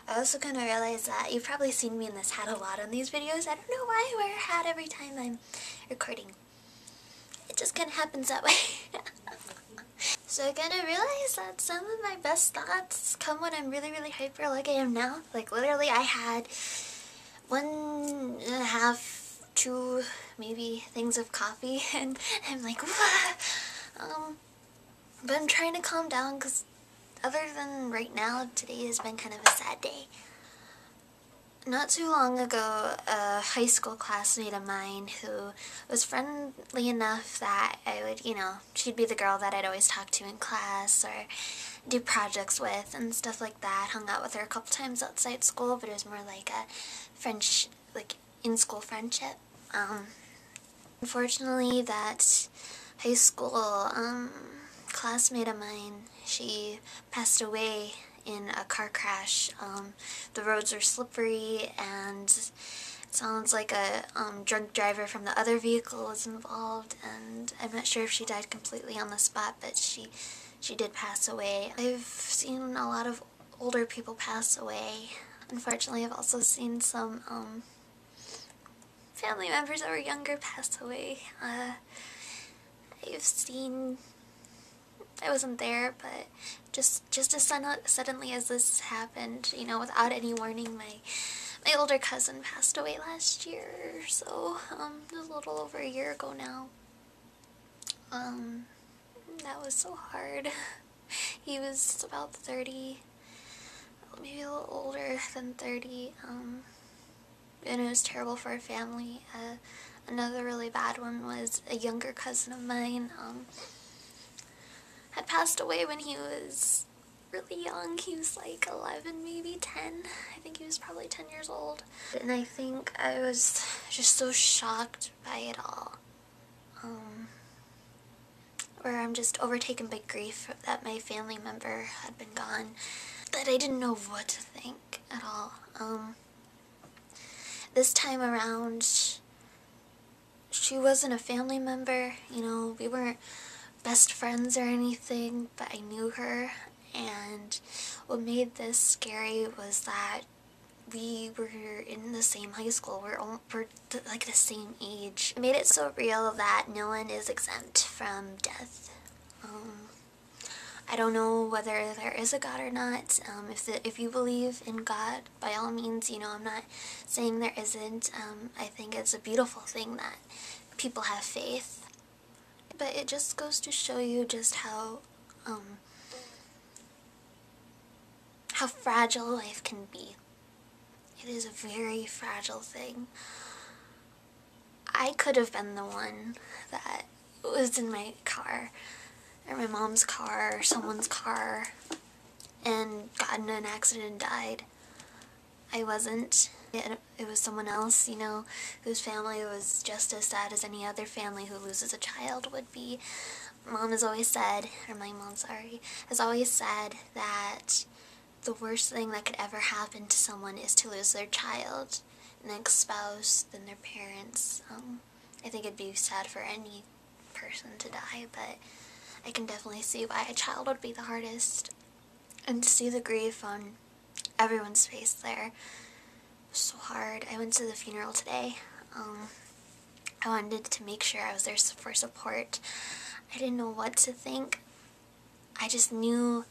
I also kind of realized that you've probably seen me in this hat a lot on these videos. I don't know why I wear a hat every time I'm recording. It just kind of happens that way. So I kind of realized that some of my best thoughts come when I'm really, really hyper like I am now. Like literally I had 1.5, 2 maybe things of coffee and I'm like, but I'm trying to calm down because other than right now, today has been kind of a sad day. Not too long ago, a high school classmate of mine who was friendly enough that I would, she'd be the girl that I'd always talk to in class or do projects with and stuff like that. Hung out with her a couple times outside school, but it was more like a in-school friendship. Unfortunately, that high school classmate of mine, she passed away in a car crash. The roads were slippery and it sounds like a drunk driver from the other vehicle was involved, and I'm not sure if she died completely on the spot, but she did pass away. I've seen a lot of older people pass away. Unfortunately, I've also seen some family members that were younger pass away. I've seen, I wasn't there, but just as suddenly as this happened, without any warning, my older cousin passed away last year, so it was a little over a year ago now. That was so hard. He was about 30, maybe a little older than 30, and it was terrible for our family. Another really bad one was a younger cousin of mine, had passed away when he was really young. He was like 11, maybe 10. I think he was probably 10 years old. And I think I was just so shocked by it all. Where I'm just overtaken by grief that my family member had been gone, that I didn't know what to think at all. This time around, she wasn't a family member, we weren't best friends or anything, but I knew her, and what made this scary was that we were in the same high school. We're like the same age. It made it so real that no one is exempt from death. I don't know whether there is a God or not. If you believe in God, by all means, I'm not saying there isn't. I think it's a beautiful thing that people have faith. But it just goes to show you just how fragile life can be. It is a very fragile thing. I could have been the one that was in my car, or my mom's car, or someone's car, and got in an accident and died. I wasn't. It was someone else, whose family was just as sad as any other family who loses a child would be. Mom has always said, or my mom, sorry, has always said that the worst thing that could ever happen to someone is to lose their child, an ex-spouse, then their parents. I think it'd be sad for any person to die, but I can definitely see why a child would be the hardest. And to see the grief on everyone's face there was so hard. I went to the funeral today. I wanted to make sure I was there for support. I didn't know what to think. I just knew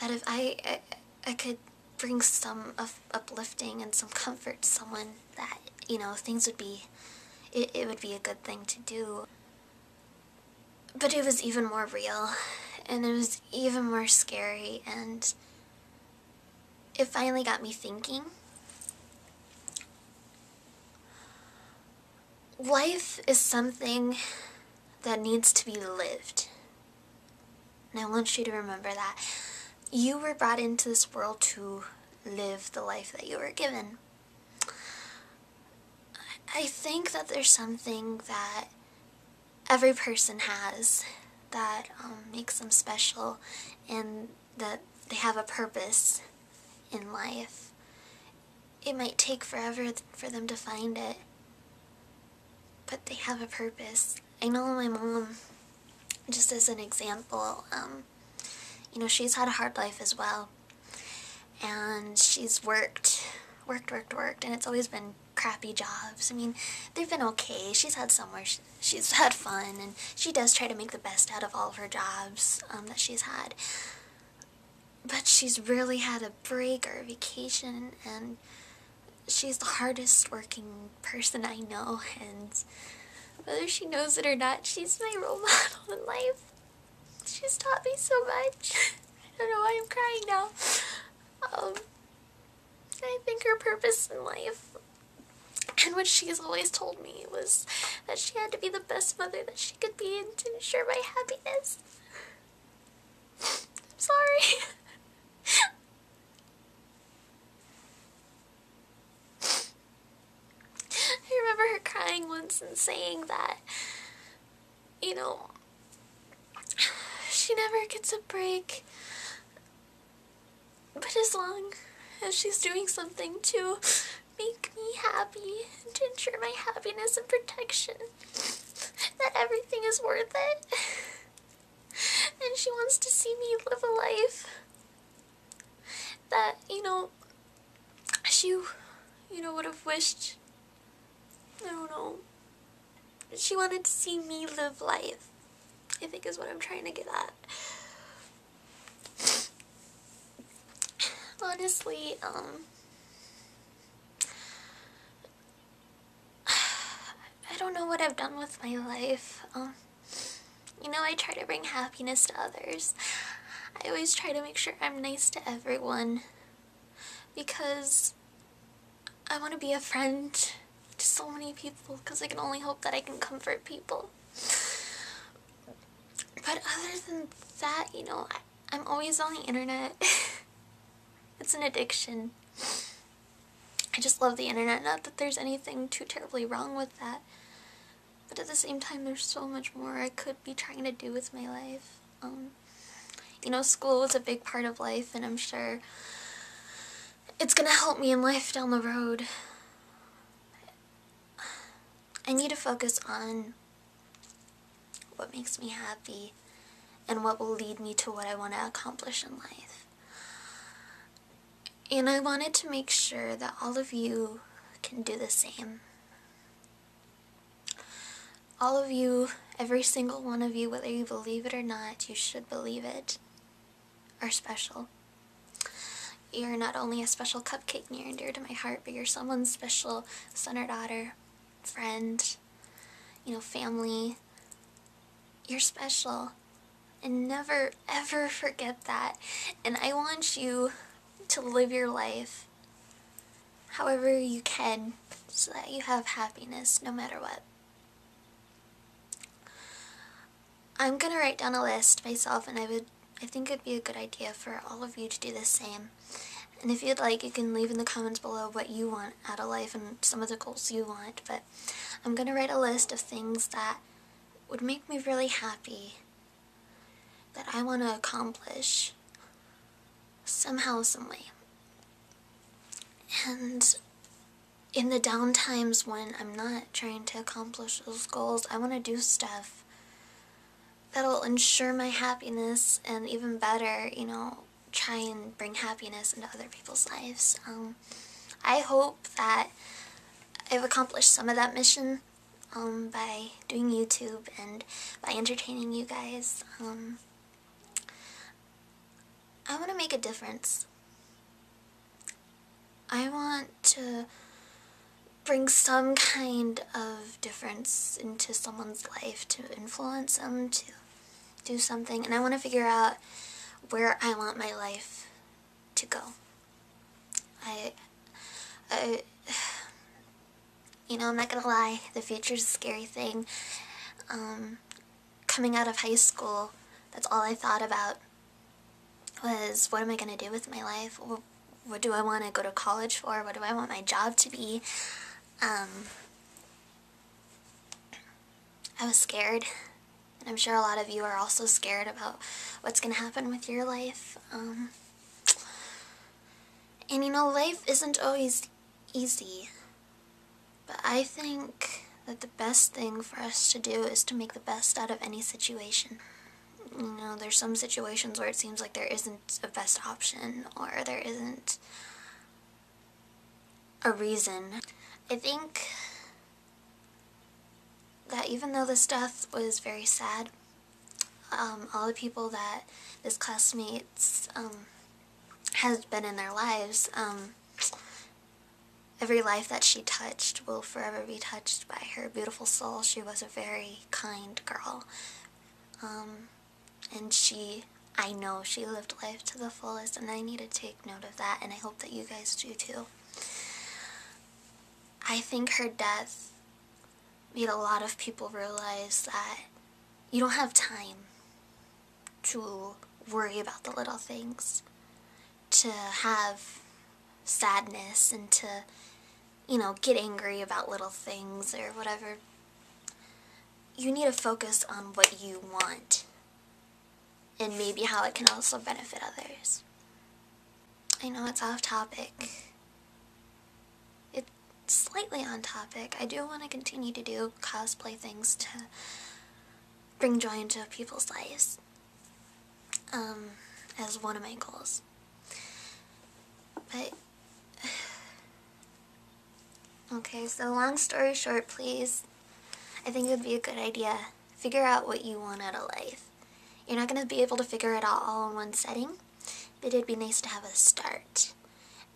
that if I could bring some uplifting and some comfort to someone, that, things would be, it would be a good thing to do. But it was even more real, and it was even more scary, and it finally got me thinking. Life is something that needs to be lived. And I want you to remember that. You were brought into this world to live the life that you were given. I think that there's something that every person has that makes them special, and that they have a purpose in life. It might take forever for them to find it, but they have a purpose. I know my mom, just as an example, she's had a hard life as well, and she she's worked, and it's always been crappy jobs. I mean, they've been okay. She's had some where she's had fun, and she does try to make the best out of all of her jobs that she's had. But she's really had a break or a vacation, and she's the hardest working person I know, and whether she knows it or not, she's my role model in life. She's taught me so much. I don't know why I'm crying now. I think her purpose in life, and what she's always told me, was that she had to be the best mother that she could be and to ensure my happiness. I'm sorry. I remember her crying once and saying that, you know, she never gets a break, but as long as she's doing something to make me happy and to ensure my happiness and protection, that everything is worth it. And she wants to see me live a life that, she, would have wished, I don't know, she wanted to see me live life, I think is what I'm trying to get at. Honestly, I don't know what I've done with my life. I try to bring happiness to others. I always try to make sure I'm nice to everyone, because I want to be a friend to so many people, because I can only hope that I can comfort people. But other than that, I'm always on the internet. It's an addiction. I just love the internet. Not that there's anything too terribly wrong with that, but at the same time, there's so much more I could be trying to do with my life. School is a big part of life, and I'm sure it's gonna help me in life down the road. I need to focus on what makes me happy and what will lead me to what I want to accomplish in life. And I wanted to make sure that all of you can do the same. All of you, every single one of you, whether you believe it or not, you should believe it, are special. You're not only a special cupcake near and dear to my heart, but you're someone's special son or daughter, friend, family. You're special. And never, ever forget that. And I want you to live your life however you can, so that you have happiness no matter what. I'm gonna write down a list myself, and I think it'd be a good idea for all of you to do the same. And if you'd like, you can leave in the comments below what you want out of life and some of the goals you want. But I'm gonna write a list of things that would make me really happy, that I want to accomplish somehow, some way. And in the down times when I'm not trying to accomplish those goals, I want to do stuff that'll ensure my happiness, and even better, try and bring happiness into other people's lives. I hope that I've accomplished some of that mission by doing YouTube and by entertaining you guys. I want to make a difference. I want to bring some kind of difference into someone's life, to influence them, to do something, and I want to figure out where I want my life to go. I'm not gonna lie, the future's a scary thing. Coming out of high school, that's all I thought about was, what am I gonna do with my life? What do I want to go to college for? What do I want my job to be? I was scared, and I'm sure a lot of you are also scared about what's going to happen with your life. And life isn't always easy, but I think that the best thing for us to do is to make the best out of any situation. There's some situations where it seems like there isn't a best option, or there isn't a reason. I think that even though this death was very sad, all the people that this classmates has been in their lives, every life that she touched will forever be touched by her beautiful soul. She was a very kind girl. And I know she lived life to the fullest, and I need to take note of that, and I hope that you guys do too. I think her death made a lot of people realize that you don't have time to worry about the little things, to have sadness, and to, you know, get angry about little things or whatever. You need to focus on what you want and maybe how it can also benefit others. I know it's off topic. It's slightly on topic. I do want to continue to do cosplay things to bring joy into people's lives, as one of my goals. But okay, so long story short, please, I think it would be a good idea. Figure out what you want out of life. You're not going to be able to figure it out all in one setting, but it'd be nice to have a start.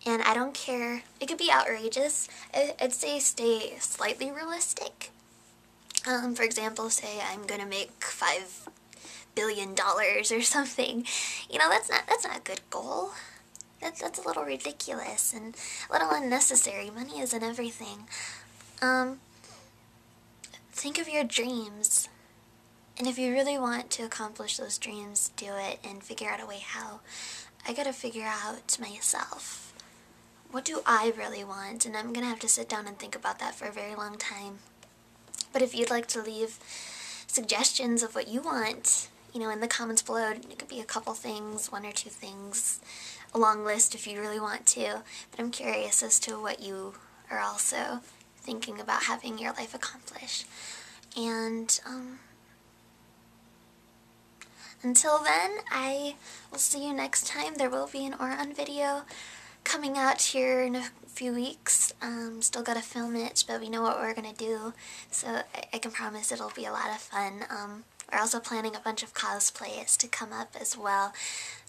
And I don't care, it could be outrageous. I'd say stay slightly realistic. For example, say I'm going to make $5 billion or something. You know, that's not a good goal. That's a little ridiculous and a little unnecessary. Money isn't everything. Think of your dreams. And if you really want to accomplish those dreams, do it and figure out a way how. I gotta figure out myself. What do I really want? And I'm gonna have to sit down and think about that for a very long time. But if you'd like to leave suggestions of what you want, you know, in the comments below, it could be a couple things, 1 or 2 things, a long list if you really want to. But I'm curious as to what you are also thinking about having your life accomplish. And, until then, I will see you next time. There will be an Oran video coming out here in a few weeks. Still gotta film it, but we know what we're gonna do, so I can promise it'll be a lot of fun. We're also planning a bunch of cosplays to come up as well.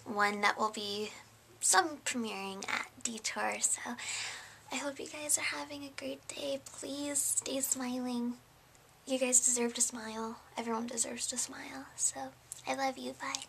One that will be some premiering at Detour, so I hope you guys are having a great day. Please stay smiling. You guys deserve to smile. Everyone deserves to smile, so I love you. Bye.